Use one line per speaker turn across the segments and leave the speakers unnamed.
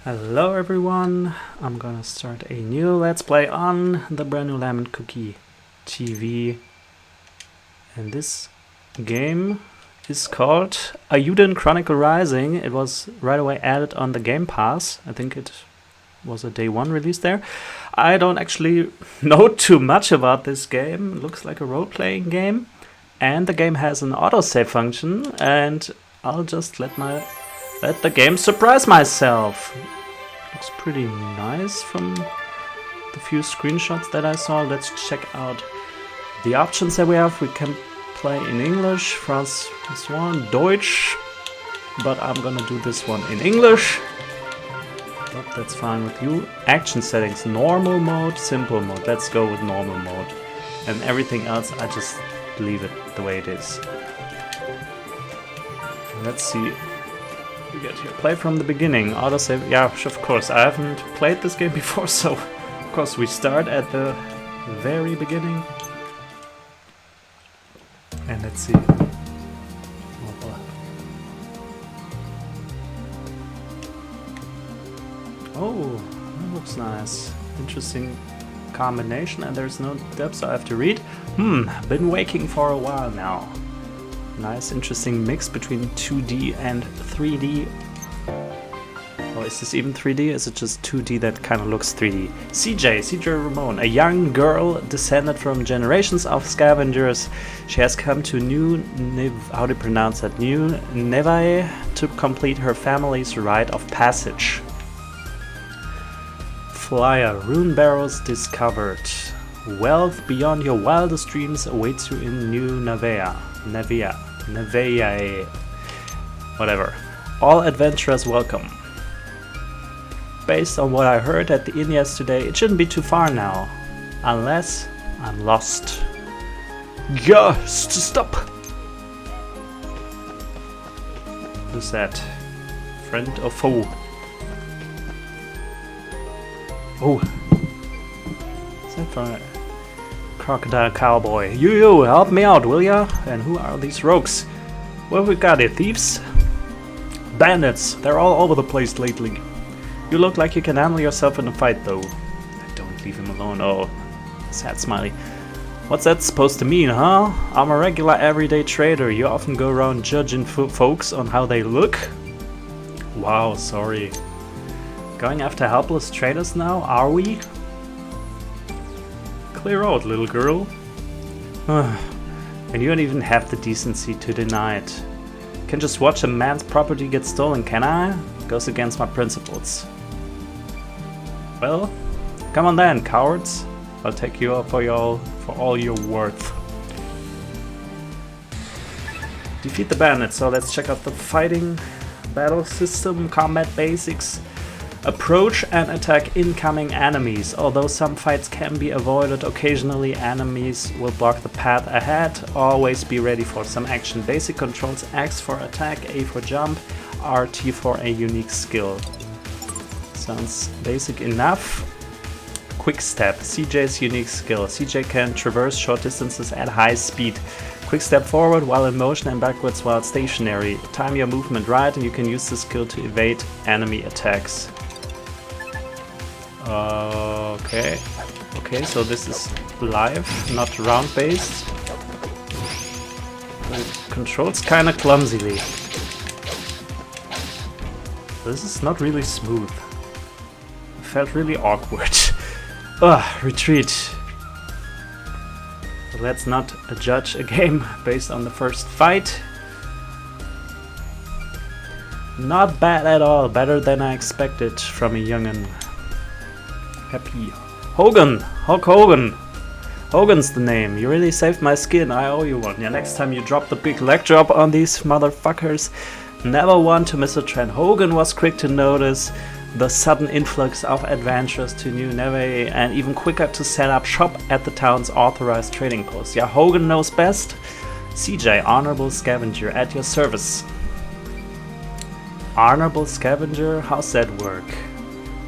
Hello everyone, I'm gonna start a new Let's Play on the brand new Lemon Cookie TV. And this game is called Eiyuden Chronicle Rising. It was right away added on the GamePass. I think it was a day one release there. I don't actually know too much about this game. It looks like a role-playing game. And the game has an autosave function, and I'll just let the game surprise myself. Looks pretty nice from the few screenshots that I saw. Let's check out the options that we have. We can play in English, France this one, Deutsch, but I'm gonna do this one in English. Hope that's fine with you. Action settings, normal mode, simple mode. Let's go with normal mode. And everything else, I just leave it the way it is. Let's see. We get here. Play from the beginning. Autosave. Yeah, of course. I haven't played this game before, so of course we start at the very beginning. And let's see. Oh, that looks nice. Interesting combination, and there's no depth, so I have to read. Been waiting for a while now. Nice, interesting mix between 2D and 3D. Oh, is this even 3D? Is it just 2D that kind of looks 3D? CJ Ramon, a young girl descended from generations of scavengers. She has come to New Nevae to complete her family's rite of passage. Flyer, rune barrels discovered. Wealth beyond your wildest dreams awaits you in New Nevae. Nevae. Whatever. All adventurers welcome. Based on what I heard at the inn yesterday, it shouldn't be too far now. Unless I'm lost. Just stop! Who's that? Friend or foe? Oh. Is that for a crocodile cowboy? You, help me out, will ya? And who are these rogues? Well, we got it, thieves? Bandits, they're all over the place lately. You look like you can handle yourself in a fight, though. Don't leave him alone. Oh, sad smiley. What's that supposed to mean, huh? I'm a regular everyday trader. You often go around judging folks on how they look? Wow, sorry. Going after helpless traders now, are we? Clear out, little girl. And you don't even have the decency to deny it. Can just watch a man's property get stolen, can I? Goes against my principles. Well, come on then, cowards. I'll take you up for all you're worth. Defeat the bandits, so let's check out the fighting battle system, combat basics. Approach and attack incoming enemies. Although some fights can be avoided, occasionally enemies will block the path ahead. Always be ready for some action. Basic controls: X for attack, A for jump, RT for a unique skill. Sounds basic enough. Quick step, CJ's unique skill. CJ can traverse short distances at high speed. Quick step forward while in motion and backwards while stationary. Time your movement right and you can use the skill to evade enemy attacks. Okay, so this is live, not round-based. It controls kinda clumsily. This is not really smooth. It felt really awkward. Retreat. Let's not judge a game based on the first fight. Not bad at all, better than I expected from a young'un. Happy. Hogan! Hulk Hogan! Hogan's the name. You really saved my skin, I owe you one. Yeah, next time you drop the big leg drop on these motherfuckers. Never one to miss a trend. Hogan was quick to notice the sudden influx of adventurers to New Nevae and even quicker to set up shop at the town's authorized trading post. Yeah, Hogan knows best. CJ, honorable scavenger, at your service. Honorable scavenger? How's that work?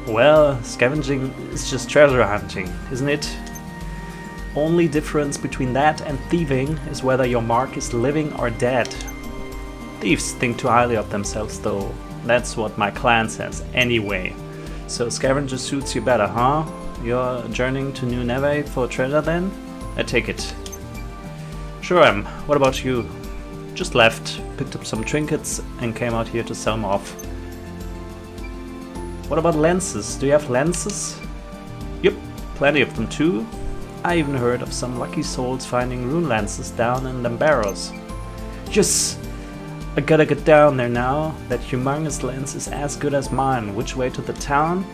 Well, scavenging is just treasure hunting, isn't it? Only difference between that and thieving is whether your mark is living or dead. Thieves think too highly of themselves, though. That's what my clan says anyway. So scavenger suits you better, huh? You're journeying to New Neve for treasure then? I take it. Sure am. What about you? Just left, picked up some trinkets and came out here to sell them off. What about lenses? Do you have lenses? Yep, plenty of them too. I even heard of some lucky souls finding rune lenses down in them barrows. Yes! I gotta get down there now. That humongous lens is as good as mine. Which way to the town?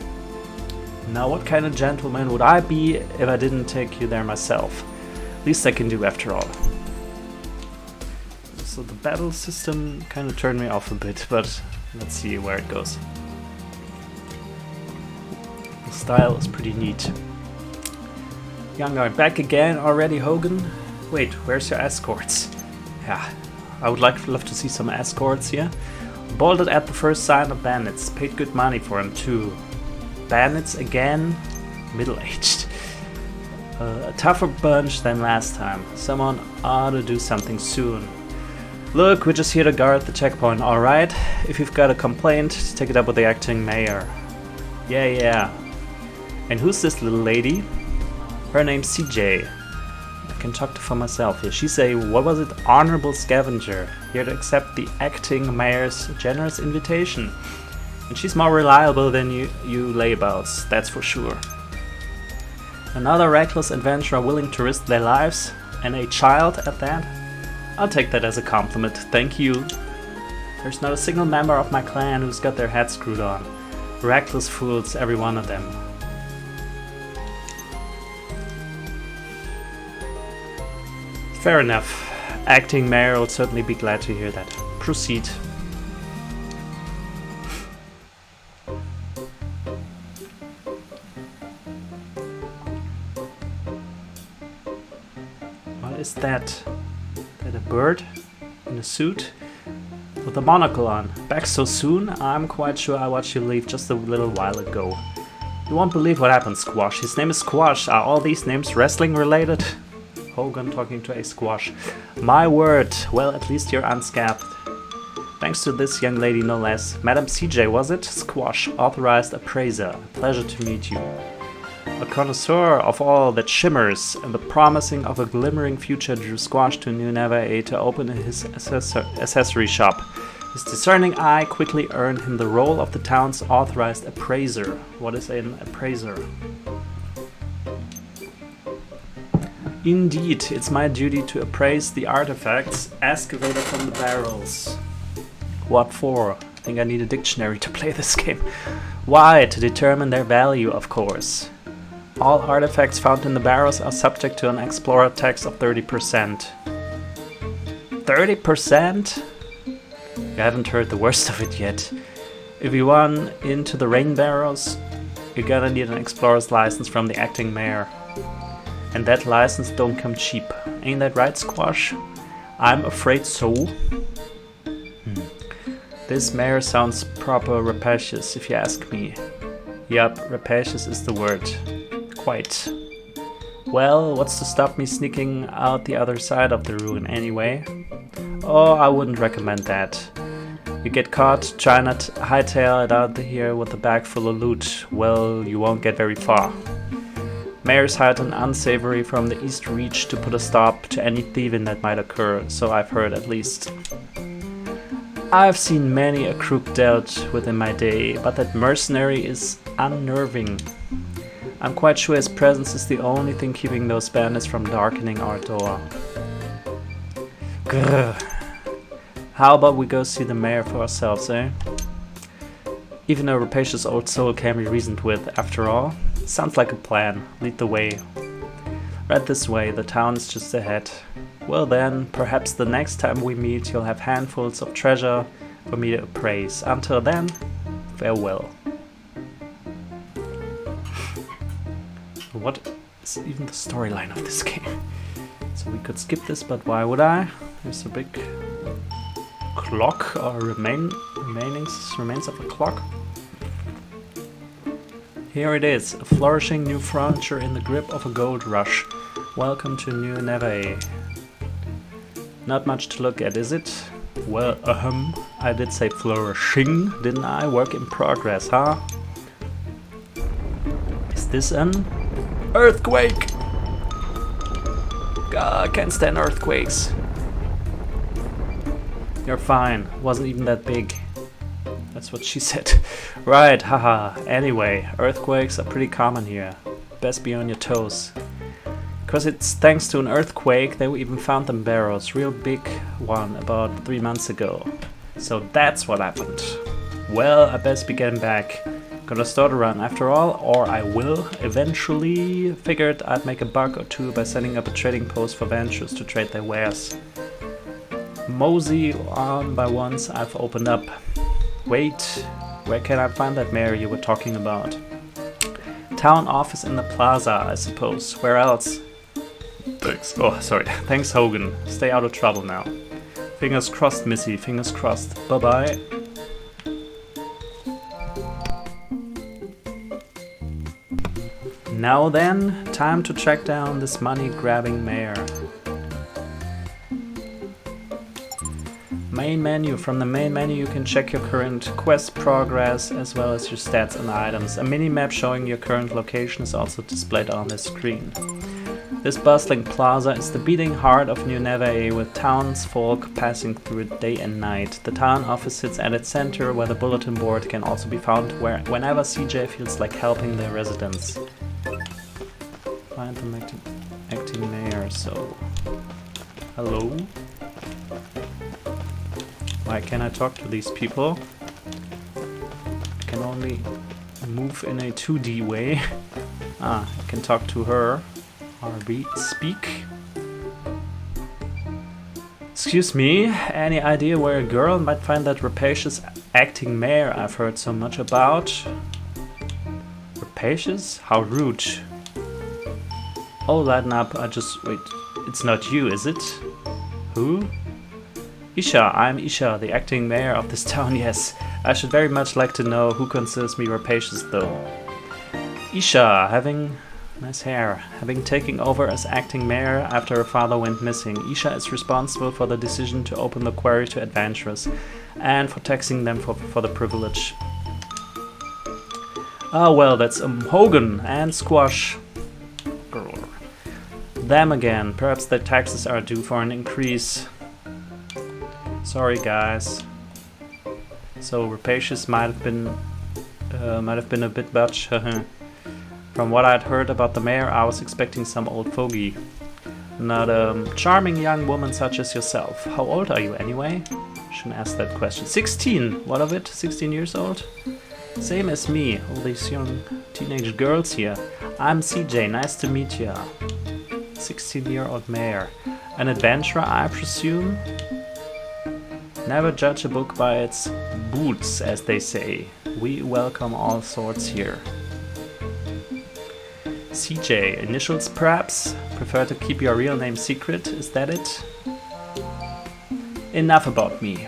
Now what kind of gentleman would I be if I didn't take you there myself? Least I can do after all. So the battle system kind of turned me off a bit, but let's see where it goes. The style is pretty neat. Young guard back again already, Hogan? Wait, where's your escorts? Yeah, I would love to see some escorts here. Bolted at the first sign of bandits, paid good money for them too. Bandits again? Middle-aged. A tougher bunch than last time. Someone ought to do something soon. Look, we're just here to guard the checkpoint, alright? If you've got a complaint, take it up with the acting mayor. Yeah. And who's this little lady? Her name's CJ. I can talk to for myself here. She's a, what was it, honorable scavenger, here to accept the acting mayor's generous invitation. And she's more reliable than you layabouts, that's for sure. Another reckless adventurer willing to risk their lives, and a child at that? I'll take that as a compliment, thank you. There's not a single member of my clan who's got their head screwed on. Reckless fools, every one of them. Fair enough. Acting mayor will certainly be glad to hear that. Proceed. What is that? Is that a bird in a suit with a monocle on? Back so soon? I'm quite sure I watched you leave just a little while ago. You won't believe what happened, Squash. His name is Squash. Are all these names wrestling related? Hogan talking to a Squash. My word. Well, at least you're unscathed. Thanks to this young lady, no less. Madam CJ, was it? Squash, authorized appraiser. Pleasure to meet you. A connoisseur of all that shimmers, and the promising of a glimmering future drew Squash to New Neve to open his accessory shop. His discerning eye quickly earned him the role of the town's authorized appraiser. What is an appraiser? Indeed, it's my duty to appraise the artifacts excavated from the barrels. What for? I think I need a dictionary to play this game. Why? To determine their value, of course. All artifacts found in the barrels are subject to an explorer tax of 30%. 30%? You haven't heard the worst of it yet. If you want into the rain barrels, you're gonna need an explorer's license from the acting mayor. And that license don't come cheap. Ain't that right, Squash? I'm afraid so. This mayor sounds proper rapacious, if you ask me. Yup, rapacious is the word. Quite. Well, what's to stop me sneaking out the other side of the ruin anyway? Oh, I wouldn't recommend that. You get caught trying to hightail it out here with a bag full of loot, well, you won't get very far. Mayor's hired an unsavory from the East Reach to put a stop to any thieving that might occur, so I've heard at least. I've seen many a crook dealt with in my day, but that mercenary is unnerving. I'm quite sure his presence is the only thing keeping those bandits from darkening our door. Grr. How about we go see the mayor for ourselves, eh? Even a rapacious old soul can be reasoned with, after all. Sounds like a plan. Lead the way. Right this way, the town is just ahead. Well then, perhaps the next time we meet you'll have handfuls of treasure for me to appraise. Until then, farewell. What is even the storyline of this game? So we could skip this, but why would I? There's a big clock or remains of a clock. Here it is, a flourishing new frontier in the grip of a gold rush. Welcome to New Neve. Not much to look at, is it? Well, I did say flourishing, didn't I? Work in progress, huh? Is this an earthquake? God, I can't stand earthquakes. You're fine. Wasn't even that big. That's what she said. Right, haha. Anyway, earthquakes are pretty common here. Best be on your toes. Because it's thanks to an earthquake that we even found them barrels. Real big one about 3 months ago. So that's what happened. Well, I best be getting back. Gonna start a run after all, or I will eventually. Figured I'd make a buck or two by setting up a trading post for ventures to trade their wares. Mosey on by once I've opened up. Wait, where can I find that mare you were talking about? Town office in the plaza, I suppose. Where else? Thanks. Oh, sorry. Thanks, Hogan. Stay out of trouble now. Fingers crossed, Missy. Fingers crossed. Bye-bye. Now then, time to track down this money-grabbing mare. Main menu. From the main menu you can check your current quest progress as well as your stats and items. A mini-map showing your current location is also displayed on the screen. This bustling plaza is the beating heart of New Nevaeh, with townsfolk passing through it day and night. The town office sits at its center, where the bulletin board can also be found whenever CJ feels like helping the residents. Find the acting mayor, so... Hello? Why can't I talk to these people? I can only move in a 2D way. I can talk to her. RB, speak. Excuse me, any idea where a girl might find that rapacious acting mayor I've heard so much about? Rapacious? How rude. Oh, lighten up, wait, it's not you, is it? Who? Isha, I'm Isha, the acting mayor of this town, yes. I should very much like to know who considers me rapacious though. Isha, nice hair. Having taken over as acting mayor after her father went missing, Isha is responsible for the decision to open the quarry to adventurers and for taxing them for the privilege. Ah, well, that's Hogan and Squash. Grr. Them again. Perhaps their taxes are due for an increase. Sorry, guys. So rapacious might have been a bit much. From what I'd heard about the mayor, I was expecting some old fogey. Not a charming young woman such as yourself. How old are you anyway? Shouldn't ask that question. 16! What of it? 16 years old? Same as me, all these young teenage girls here. I'm CJ, nice to meet ya. 16-year-old mayor. An adventurer, I presume? Never judge a book by its boots, as they say. We welcome all sorts here. CJ, initials perhaps? Prefer to keep your real name secret, is that it? Enough about me.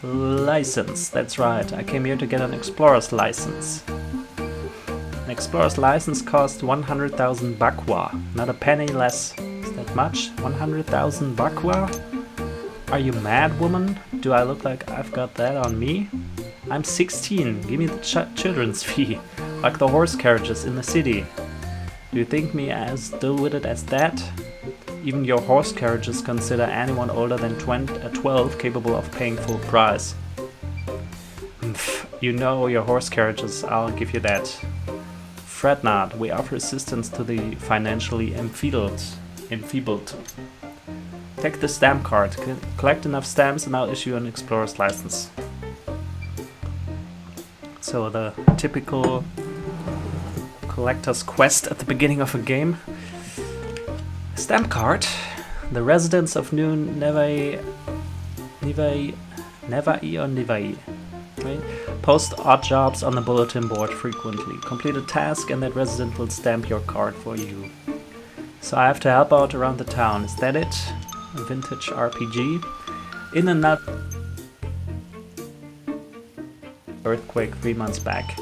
License, that's right, I came here to get an explorer's license. An explorer's license costs 100,000 bakwa, not a penny less. Is that much? 100,000 bakwa? Are you mad, woman? Do I look like I've got that on me? I'm 16, give me the children's fee, like the horse carriages in the city. Do you think me as dull-witted as that? Even your horse carriages consider anyone older than 12 capable of paying full price. You know your horse carriages, I'll give you that. Fret not, we offer assistance to the financially enfeebled. Take the stamp card, collect enough stamps and I'll issue an explorer's license. So the typical collector's quest at the beginning of a game. Stamp card. The residents of New Nevaeh right? Post odd jobs on the bulletin board frequently. Complete a task and that resident will stamp your card for you. So I have to help out around the town, is that it? A vintage RPG. In a nut. Earthquake 3 months back.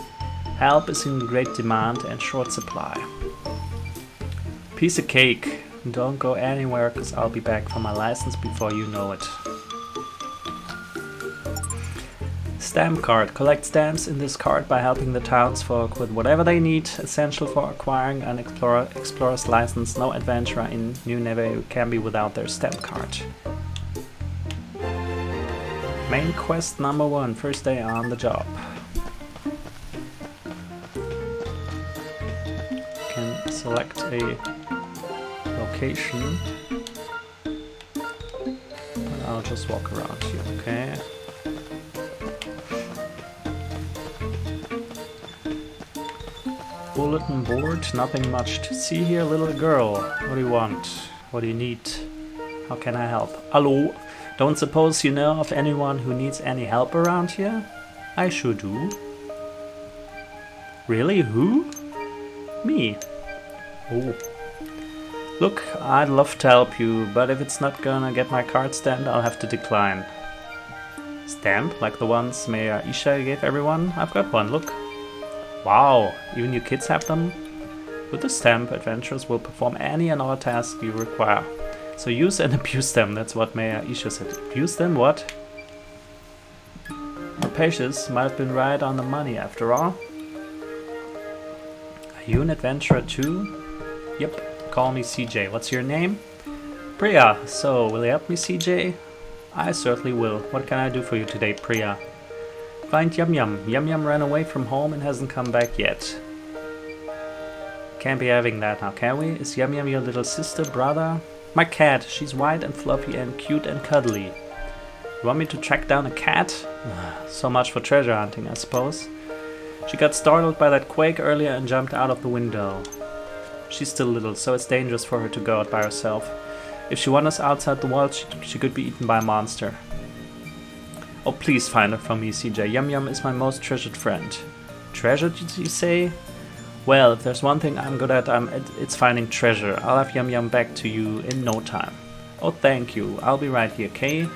Help is in great demand and short supply. Piece of cake. Don't go anywhere cause I'll be back for my license before you know it. stamp card. Collect stamps in this card by helping the townsfolk with whatever they need, essential for acquiring an explorer's license. No adventurer in New Neve can be without their stamp card. Main quest number 1, first day on the job. Can select a location. I'll just walk around here, okay? Bulletin board, nothing much to see here. Little girl, what do you want? What do you need? How can I help? Hello? Don't suppose you know of anyone who needs any help around here? I sure do. Really? Who? Me. Oh. Look, I'd love to help you, but if it's not gonna get my card stand, I'll have to decline. Stamp? Like the ones Mayor Isha gave everyone? I've got one, look. Wow, even you kids have them? With the stamp, adventurers will perform any and all tasks you require. So use and abuse them, that's what Mayor Isha said. Abuse them? What? Rapacious might have been right on the money after all. Are you an adventurer too? Yep. Call me CJ. What's your name? Priya. So, will you help me, CJ? I certainly will. What can I do for you today, Priya? Find Yum Yum. Yum Yum ran away from home and hasn't come back yet. Can't be having that now, can we? Is Yum Yum your little sister, brother? My cat. She's white and fluffy and cute and cuddly. You want me to track down a cat? So much for treasure hunting, I suppose. She got startled by that quake earlier and jumped out of the window. She's still little, so it's dangerous for her to go out by herself. If she wanders outside the walls, she could be eaten by a monster. Oh, please find her for me, CJ. Yum Yum is my most treasured friend. Treasure, did you say? Well, if there's one thing I'm good at, it's finding treasure. I'll have Yum Yum back to you in no time. Oh, thank you. I'll be right here, okay? A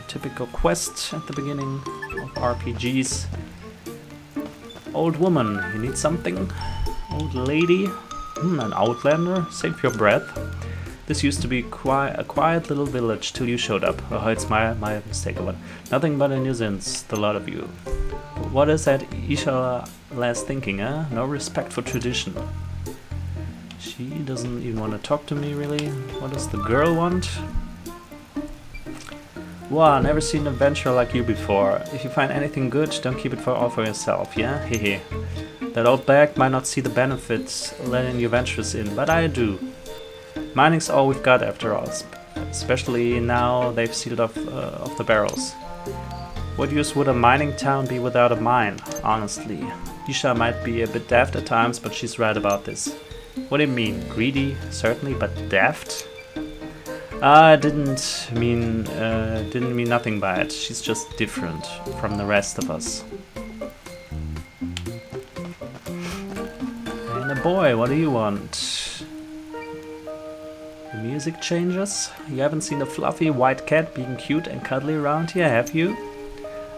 typical quest at the beginning of RPGs. Old woman, you need something? Old lady? An outlander? Save your breath. This used to be a quiet little village till you showed up. Oh, it's my mistake. But nothing but a nuisance, the lot of you. What is that Isha lass thinking, eh? No respect for tradition. She doesn't even want to talk to me, really. What does the girl want? Wow, never seen an adventurer like you before. If you find anything good, don't keep it all for yourself, yeah? Hehe. That old bag might not see the benefits letting the adventurers in, but I do. Mining's all we've got after all, especially now they've sealed off the barrels. What use would a mining town be without a mine, honestly? Isha might be a bit daft at times, but she's right about this. What do you mean? Greedy? Certainly, but daft? I didn't mean nothing by it. She's just different from the rest of us. Boy, what do you want? The music changes. You haven't seen a fluffy white cat being cute and cuddly around here, have you?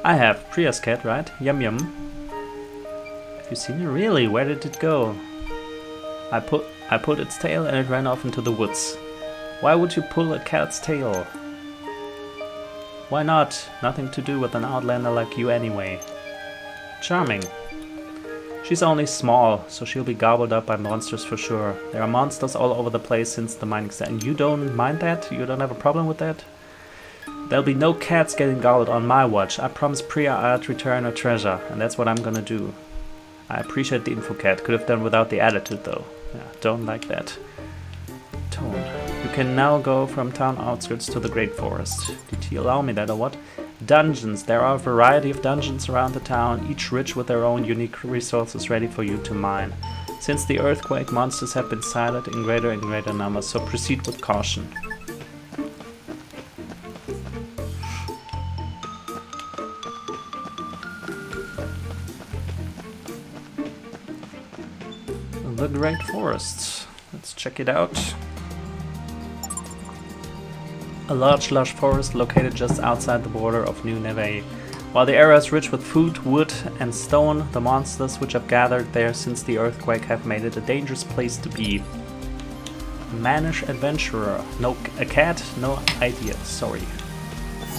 I have. Priya's cat, right? Yum Yum. Have you seen it? Really? Where did it go? I pulled its tail and it ran off into the woods. Why would you pull a cat's tail? Why not? Nothing to do with an outlander like you anyway. Charming. She's only small, so she'll be gobbled up by monsters for sure. There are monsters all over the place since the mining set. And you don't mind that? You don't have a problem with that? There'll be no cats getting gobbled on my watch. I promised Priya I'd return her treasure, and that's what I'm gonna do. I appreciate the info, cat. Could have done without the attitude, though. Yeah, don't like that tone. You can now go from town outskirts to the Great Forest. Did he allow me that or what? Dungeons. There are a variety of dungeons around the town, each rich with their own unique resources ready for you to mine. Since the earthquake, monsters have been sighted in greater and greater numbers, so proceed with caution. The Great Forest. Let's check it out. A large lush forest located just outside the border of New Neve. While the area is rich with food, wood and stone, the monsters which have gathered there since the earthquake have made it a dangerous place to be. Mannish adventurer. No, a cat? No idea, sorry.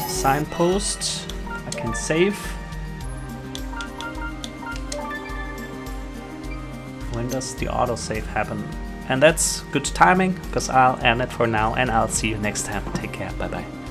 Signpost. I can save. When does the autosave happen? And that's good timing, because I'll end it for now, and I'll see you next time. Take care, bye bye.